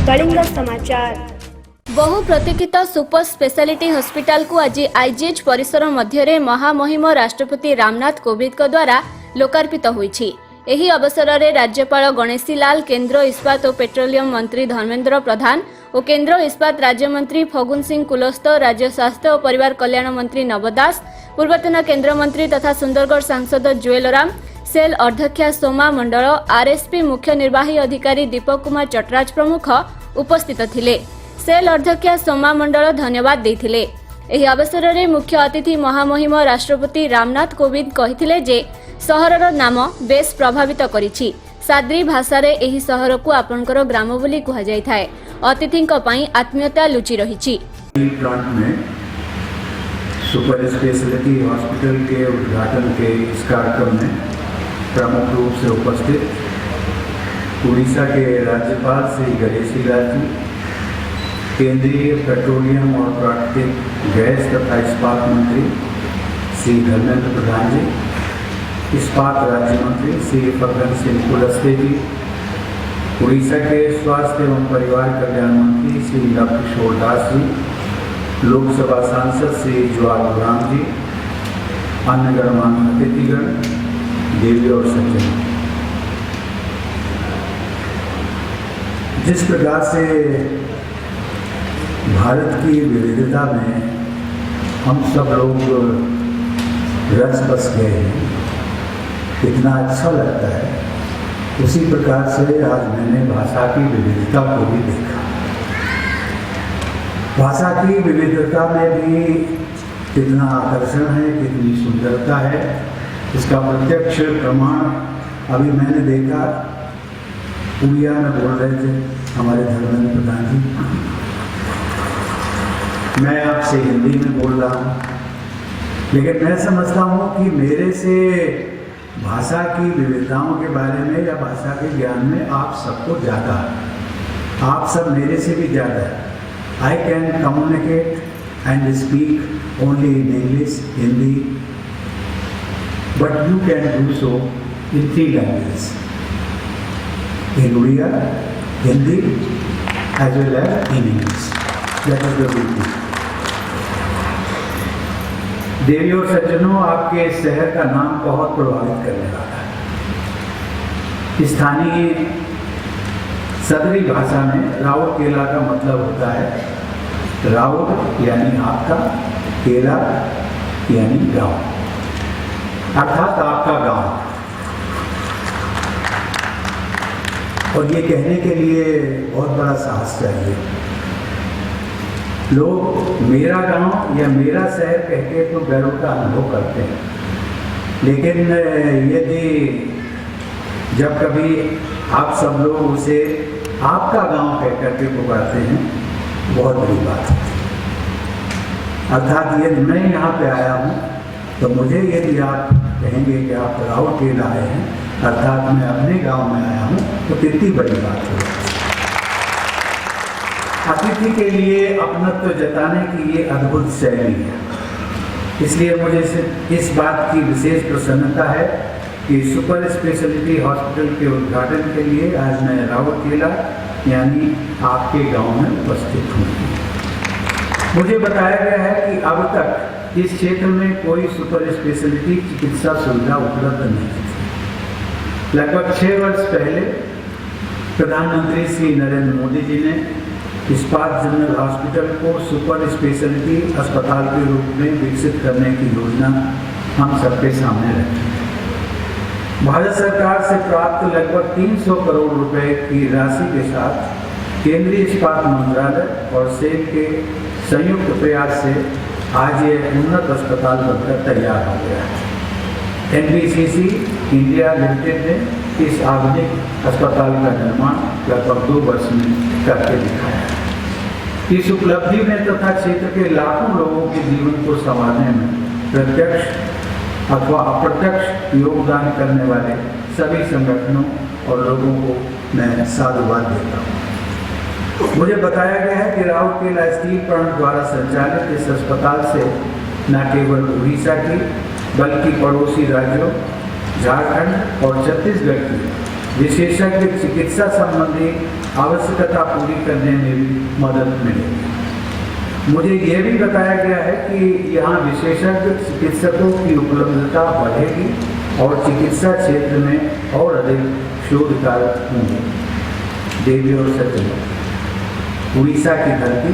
कलिंग समाचार। बहु प्रतीक्षित super speciality hospital को आज आईजीएच परिसर मध्य महामहिम राष्ट्रपति रामनाथ कोविंद द्वारा लोकार्पित होईछि। एही अवसर में राज्यपाल गणेशी लाल, केंद्र इस्पात और पेट्रोलियम मंत्री धर्मेंद्र प्रधान और केंद्र इस्पात राज्य मंत्री फगुन सिंह कुलस्ते, राज्य स्वास्थ्य और परिवार कल्याण मंत्री नव दास, पूर्वतन केंद्र मंत्री तथा सुंदरगढ़ सांसद जुएल ओराम, सेल अध्यक्षा सोमा मंडल, आरएसपी मुख्य निर्वाही अधिकारी दीपक कुमार चटराज प्रमुख उपस्थित थिले। सेल अध्यक्षा सोमा मंडल धन्यवाद देथिले। एही अवसर में मुख्य अतिथि महामहिम राष्ट्रपति रामनाथ कोविंद कहिथिले जे सहरर नाम बेस प्रभावित करिछि। साद्री भाषा रे एही सहर को आपनकर ग्राम बोली कहा जाय थाए। अतिथिंक पई आत्मीयता लुचि रहिछि। प्लांट में सुपर स्पेशलिटी हॉस्पिटल के उद्घाटन के इस कार्यक्रम में प्रमुख रूप से उपस्थित उड़ीसा के राज्यपाल श्री गणेशी लाल जी, केंद्रीय पेट्रोलियम और प्राकृतिक गैस तथा इस्पात मंत्री श्री धर्मेंद्र प्रधान जी, इस्पात राज्य मंत्री श्री फगन सिंह कुलस्ते जी, उड़ीसा के स्वास्थ्य एवं परिवार कल्याण मंत्री श्री नवकिशोर दास जी, लोकसभा सांसद श्री जुएल ओराम जी, अन्य गणमान्य अतिथिगण, देवी और सज्जन, जिस प्रकार से भारत की विविधता में हम सब लोग रच बस गए हैं, कितना अच्छा लगता है। उसी प्रकार से आज मैंने भाषा की विविधता को भी देखा। भाषा की विविधता में भी कितना आकर्षण है, कितनी सुंदरता है, इसका प्रत्यक्ष प्रमाण अभी मैंने देखा। उड़िया में बोल रहे थे हमारे धर्मेंद्र प्रधान जी, मैं आपसे हिंदी में बोल रहा हूँ, लेकिन मैं समझता हूँ कि मेरे से भाषा की विविधताओं के बारे में या भाषा के ज्ञान में आप सबको ज़्यादा है। आप सब मेरे से भी ज़्यादा है। I can communicate and speak only in English, Hindi, but you can do so in 3 languages, in Odia, Hindi as well as in English. That is the beauty. देवी और सज्जनों, आपके शहर का नाम बहुत प्रभावित करने वाला है। स्थानीय सदरी भाषा में राउत केला का मतलब होता है राउत यानी आपका, केला यानी गांव, अर्थात आपका गांव। और ये कहने के लिए बहुत बड़ा साहस चाहिए। लोग मेरा गांव या मेरा शहर कह के तो गर्व का अनुभव करते हैं, लेकिन यदि जब कभी आप सब लोग उसे आपका गांव कह करके पुकारते हैं, बहुत बड़ी बात है। अर्थात यदि मैं यहाँ पे आया हूँ तो मुझे यदि आप कहेंगे कि आप राउत केला आए हैं, अर्थात मैं अपने गांव में आया हूँ, तो कितनी बड़ी बात है। अतिथि के लिए अपनत्व जताने की ये अद्भुत शैली है। इसलिए मुझे इस बात की विशेष प्रसन्नता है कि सुपर स्पेशलिटी हॉस्पिटल के उद्घाटन के लिए आज मैं राउत केला यानी आपके गांव में उपस्थित हूँ। मुझे बताया गया है कि अब तक इस क्षेत्र में कोई सुपर स्पेशलिटी चिकित्सा सुविधा उपलब्ध नहीं थी। लगभग 6 वर्ष पहले प्रधानमंत्री श्री नरेंद्र मोदी जी ने इस्पात जनरल हॉस्पिटल को सुपर स्पेशलिटी अस्पताल के रूप में विकसित करने की योजना हम सबके सामने रखी। भारत सरकार से प्राप्त लगभग 300 करोड़ रुपए की राशि के साथ केंद्रीय इस्पात मंत्रालय और सेल के संयुक्त प्रयास से आज ये उन्नत अस्पताल बनकर तैयार हो गया है। NBCC इंडिया लिमिटेड ने इस आधुनिक अस्पताल का निर्माण लगभग 2 वर्ष में करके दिखाया है। इस उपलब्धि में तथा क्षेत्र के लाखों लोगों के जीवन को संवारने में प्रत्यक्ष अथवा अप्रत्यक्ष योगदान करने वाले सभी संगठनों और लोगों को मैं साधुवाद देता हूँ। मुझे बताया गया है कि राउत केला स्टील प्लांट द्वारा संचालित इस अस्पताल से न केवल उड़ीसा की बल्कि पड़ोसी राज्यों झारखंड और छत्तीसगढ़ की विशेषज्ञ चिकित्सा संबंधी आवश्यकता पूरी करने में भी मदद मिलेगी। मुझे ये भी बताया गया है कि यहाँ विशेषज्ञ चिकित्सकों की उपलब्धता बढ़ेगी और चिकित्सा क्षेत्र में और अधिक शोध कार्य होंगे। देवी और सज्जन, उड़ीसा की धरती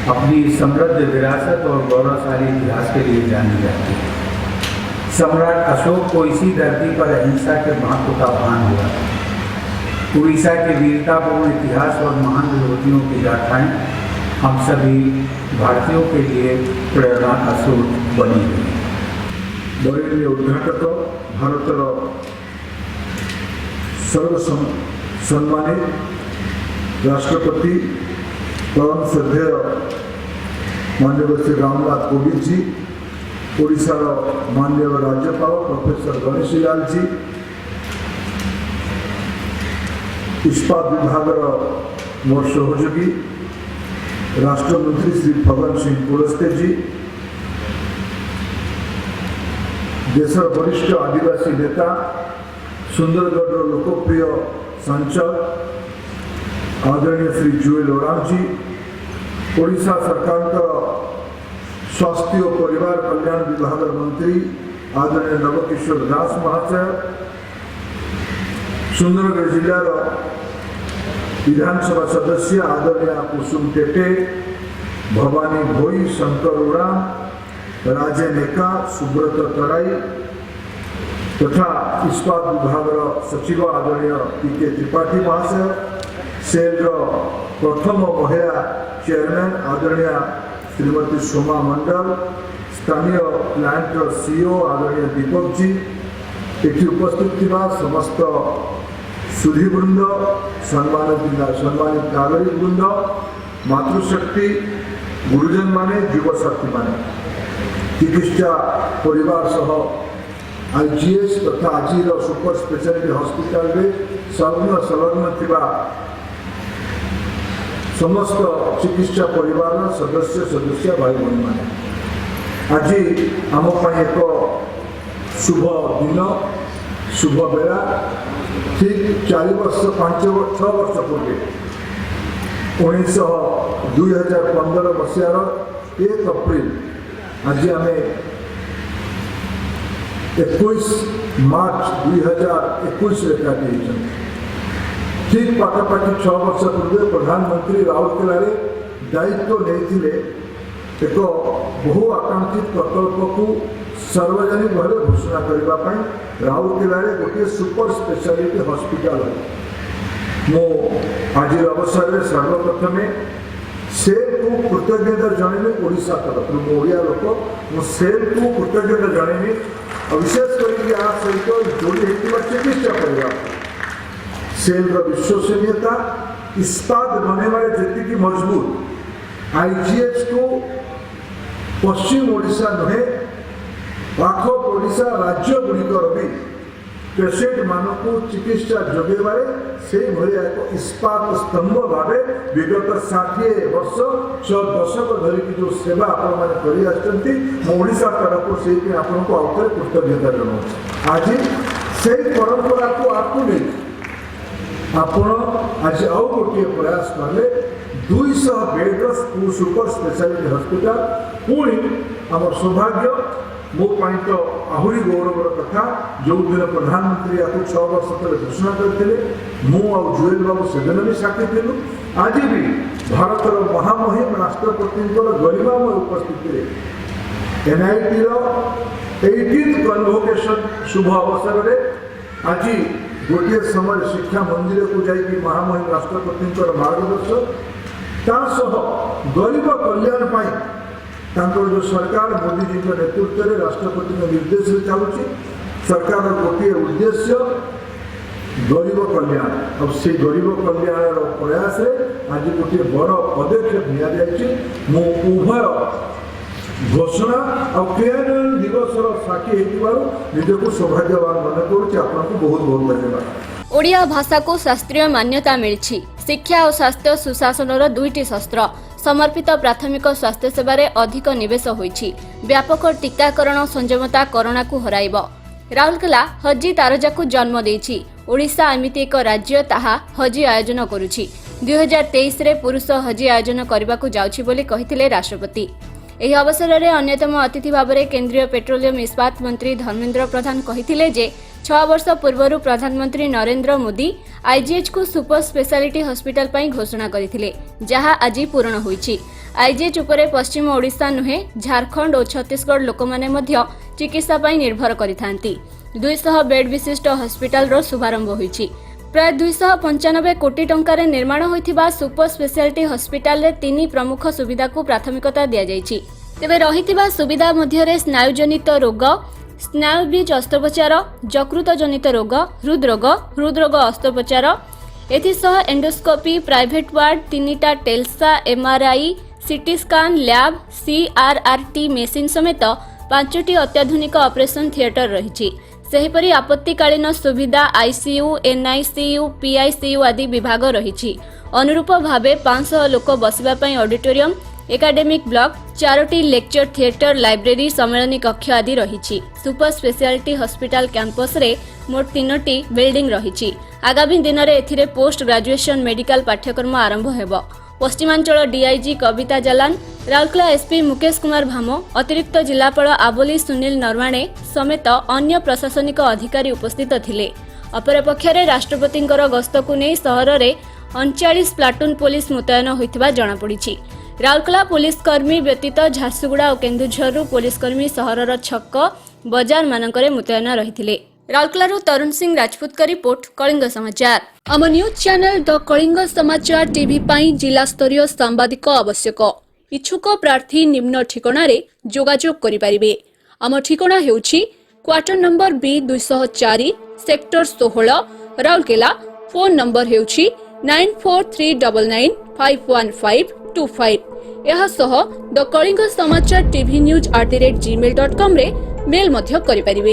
अपनी समृद्ध विरासत और गौरवशाली इतिहास के लिए जानी जाती है। सम्राट अशोक को इसी धरती पर अहिंसा के महत्व का भान हुआ। उड़ीसा के वीरतापूर्ण इतिहास और महान विभूतियों की गाथाएं हम सभी भारतीयों के लिए प्रेरणा का स्रोत बनी हुई है। बरेली उद्घाटक भारतर सर्वसम्मानित राष्ट्रपति परम श्रद्धेय माननीय श्री रामनाथ कोविंद जी, ओडिशार माननीय राज्यपाल प्रोफेसर गणेशी लाल जी, इस्पात विभाग मोर सहयोगी राष्ट्रमंत्री श्री फगन सिंह कुलस्ते जी, देशर वरिष्ठ आदिवासी नेता सुंदरगढ़ लोकप्रिय सांसद आदरणीय श्री जुएल ओराम जी, ओडिशा सरकार स्वास्थ्य और परिवार कल्याण विभाग मंत्री आदरणीय नवकिशोर दास महाशय, सुंदरगढ़ जिलार विधानसभा सदस्य आदरणीय कुसुम टेटे, भवानी भोई, शंकर ओराम, राजे नेका, सुब्रत तराई तथा इस्पात विभाग सचिव आदरणीय पीके त्रिपाठी महाशय, सेल प्रथम महिला चेयरमैन आदरणीय श्रीमती सोमा मंडल, स्थानीय प्लांट सीईओ आदरणीय दीपक जी, एटी उपस्थित थिबा समस्त सुधीवृंद, सम्मानित नागरिक वृंद, मातृशक्ति, गुरुजन माने, युवशक्ति माने, चिकित्सा परिवार सह आईजीएस तथा आज सुपर स्पेशलिटी हॉस्पिटल में संलग्न थिबा समस्त चिकित्सा परिवार सदस्य भाई भाई माने, आज आम एक शुभ दिन शुभ बेला ठीक 4 वर्ष 5-6 वर्ष पूर्व 2015 मसीहार 1 अप्रैल आज आम 21 मार्च 2021 रेखा ठीक पाखापाखि 6 वर्ष पूर्व प्रधानमंत्री राउरकेला दायित्व नहीं एक बहु आकांक्षित प्रकल्प को सार्वजनिक भाव घोषणा करने राउरकेला गोटे सुपर स्पेशलिटी हॉस्पिटल मो आज अवसर में सर्वप्रथम सेल को कृतज्ञता जनइबी ओडिशा तरफ ओडिया लोक सेल को कृतज्ञता जनइबी और विशेष कर सहित जोड़ी होता चिकित्सा परिवार सेल विश्वसनीयता इस्पात बनवार जी मजबूत आईजीएच को पश्चिम ओडिशा नुहे पाख ओडिशा राज्य गुड़िकर भी पेसेंट मानक चिकित्सा जोगेबार से एक इस्पात स्तंभ भाव विगत 60 वर्ष 6 दशक धरिकी जो सेवा आपण ओडिशा तरफ से आपको आउे कृतज्ञता जनाऊँ। आज से परंपरा को आपको नहीं आपण आज आउ गोटे प्रयास कले 200 बेड्र सुपर स्पेशलिटी हॉस्पिटल पुणी आम सौभाग्य मो तो आहरी गौरवर कथा जो दिन प्रधानमंत्री या 6 वर्ष तले घोषणा करते मु जुएल बाबू सेदिन भी साक्षी थिलु। आज भी भारतर महामहिम राष्ट्रपति गरिमामय उपस्थिति एनआईटी 18th कन्वोकेशन शुभ अवसर में आज गोटे समय शिक्षा मंदिर को जाकि महामहिम राष्ट्रपति मार्गदर्शन गरीब कल्याण पाई जो सरकार मोदी जी नेतृत्व में राष्ट्रपति निर्देश चलुची सरकार गोटे उद्देश्य गरीब कल्याण अब से गरीब कल्याण प्रयास आज गोटे बड़ पदक्षेप नि उभय घोषणा और क्रियान्वयन दिवस साक्षी निजक सौभाग्यवान मन कर बहुत बहुत धन्यवाद। ओडिया भाषा को शास्त्रीय मान्यता मिली। शिक्षा और स्वास्थ्य सुशासन दुईटी शस्त्र समर्पित प्राथमिक स्वास्थ्य सेवार अधिक निवेश होईछि। व्यापक टीकाकरण संयमता कोरोना को हराइब। राउरकेला हजी तारजा को जन्म देइछि। ओडिशा एमिति एक राज्य ताहा हजी आयोजन करुछि। 2023 रे पुरुष हजी आयोजन करबाकू जाउछि बोली कहिथिले राष्ट्रपति। ଏହି ଅବସରରେ ଅନ୍ୟତମ ଅତିଥି ଭାବରେ କେନ୍ଦ୍ରୀୟ ପେଟ୍ରୋଲିୟମ ଇସ୍ପାତ ମନ୍ତ୍ରୀ ଧର୍ମେନ୍ଦ୍ର ପ୍ରଧାନ କହିଥିଲେ ଯେ 6 ବର୍ଷ ପୂର୍ବରୁ ପ୍ରଧାନମନ୍ତ୍ରୀ ନରେନ୍ଦ୍ର ମୋଦି ଆଇଜିଏଚ୍କୁ ସୁପର ସ୍ପେଶାଲିଟି ହସ୍ପିଟାଲ ପାଇଁ ଘୋଷଣା କରିଥିଲେ, ଯାହା ଆଜି ପୂରଣ ହୋଇଛି। ଆଇଜିଏଚ୍ ଉପରେ ପଶ୍ଚିମ ଓଡ଼ିଶା ନୁହେଁ, ଝାରଖଣ୍ଡ ଓ ଛତିଶଗଡ଼ ଲୋକମାନେ ମଧ୍ୟ ଚିକିତ୍ସା ପାଇଁ ନିର୍ଭର କରିଥାନ୍ତି। 200 ବେଡ୍ ବିଶିଷ୍ଟ ହସ୍ପିଟାଲର ଶୁଭାରମ୍ଭ ହୋଇଛି। ପ୍ରାୟ 295 କୋଟି ଟଙ୍କାରେ ନିର୍ମାଣ ହୋଇଥିବା ସୁପର ସ୍ପେଶାଲିଟି ହସ୍ପିଟାଲରେ 3 ପ୍ରମୁଖ ସୁବିଧାକୁ ପ୍ରାଥମିକତା ଦିଆଯାଇଛି। ତେବେ ରହିଥିବା ସୁବିଧା ମଧ୍ୟରେ ସ୍ନାୟୁଜନିତ ରୋଗ, ସ୍ନାୟୁ ବ୍ରିଜ ଅସ୍ତ୍ରୋପଚାର, ଯକୃତ ଜନିତ ରୋଗ, ହୃଦରୋଗ ଅସ୍ତ୍ରୋପଚାର, ଏଥିସହ ଏଣ୍ଡୋସ୍କୋପି, ପ୍ରାଇଭେଟ ୱାର୍ଡ, 3ଟା ଟେଲସା, MRI, CT scan lab, CRRT machine ସମେତ 5ଟି ଅତ୍ୟାଧୁନିକ ଅପରେସନ ଥିଏଟର ରହିଛି। ସେହିପରି ଆପତ୍ତିକାଳୀନ ସୁବିଧା ଆଇସିୟୁ, ଏନ୍ଆଇସିୟୁ, ପିଆଇସିୟୁ ଆଦି ବିଭାଗ ରହିଛି। ଅନୁରୂପ ଭାବେ 500 ଲୋକ ବସିବା ପାଇଁ ଅଡିଟୋରିୟମ, ଏକାଡେମିକ୍ ବ୍ଲକ, 4ଟି ଲେକ୍ଚର ଥିଏଟର, ଲାଇବ୍ରେରୀ, ସମ୍ମିଳନୀ କକ୍ଷ ଆଦି ରହିଛି। ସୁପର ସ୍ପେଶାଲିଟି ହସ୍ପିଟାଲ କ୍ୟାମ୍ପସରେ ମୋଟ 3ଟି ବିଲ୍ଡିଂ ରହିଛି। ଆଗାମୀ ଦିନରେ ଏଥିରେ ପୋଷ୍ଟ ଗ୍ରାଜୁଏସନ ମେଡିକାଲ ପାଠ୍ୟକ୍ରମ ଆରମ୍ଭ ହେବ। ପଶ୍ଚିମାଞ୍ଚଳ ଡିଆଇଜି କବିତା ଜାଲାନ, ରାଉରକେଲା ଏସପି ମୁକେଶ କୁମାର ଭାମୋ, ଅତିରିକ୍ତ ଜିଲ୍ଲାପାଳ ଆବୋଲି ସୁନୀଲ ନରୱାଣେ ସମେତ ଅନ୍ୟ ପ୍ରଶାସନିକ ଅଧିକାରୀ ଉପସ୍ଥିତ ଥିଲେ। ଅପରପକ୍ଷରେ ରାଷ୍ଟ୍ରପତିଙ୍କର ଗସ୍ତକୁ ନେଇ ସହରରେ 39 ପ୍ଲାଟୁନ ପୋଲିସ ମୁତୟନ ହୋଇଥିବା ଜଣାପଡ଼ିଛି। ରାଉରକେଲା ପୋଲିସ କର୍ମୀ ବ୍ୟତୀତ ଝାରସୁଗୁଡ଼ା ଓ କେନ୍ଦୁଝରରୁ ପୋଲିସ କର୍ମୀ ସହରର ଛକ, ବଜାରମାନଙ୍କରେ ମୁତୟନ ରହିଥିଲେ। ରାଉରକେଲାରୁ ତରୁଣ ସିଂ ରାଜପୁତଙ୍କ ରିପୋର୍ଟ, କଳିଙ୍ଗ ସମାଚାର। ଆମ ନ୍ୟୁଜ୍ ଚ୍ୟାନେଲ ଦ କଳିଙ୍ଗ ସମାଚାର ଟିଭି ପାଇଁ ଜିଲ୍ଲାସ୍ତରୀୟ ସାମ୍ବାଦିକ ଆବଶ୍ୟକ। ଇଚ୍ଛୁକ ପ୍ରାର୍ଥୀ ନିମ୍ନ ଠିକଣାରେ ଯୋଗାଯୋଗ କରିପାରିବେ। ଆମ ଠିକଣା ହେଉଛି quarter number B204, sector 16, Rourkela. Phone number ହେଉଛି 9439951525। ଏହାସହ ଦ କଳିଙ୍ଗ ସମାଚାର ଟିଭି ନ୍ୟୁଜ୍@gmail.com ରେ ମେଲ୍ ମଧ୍ୟ କରିପାରିବେ।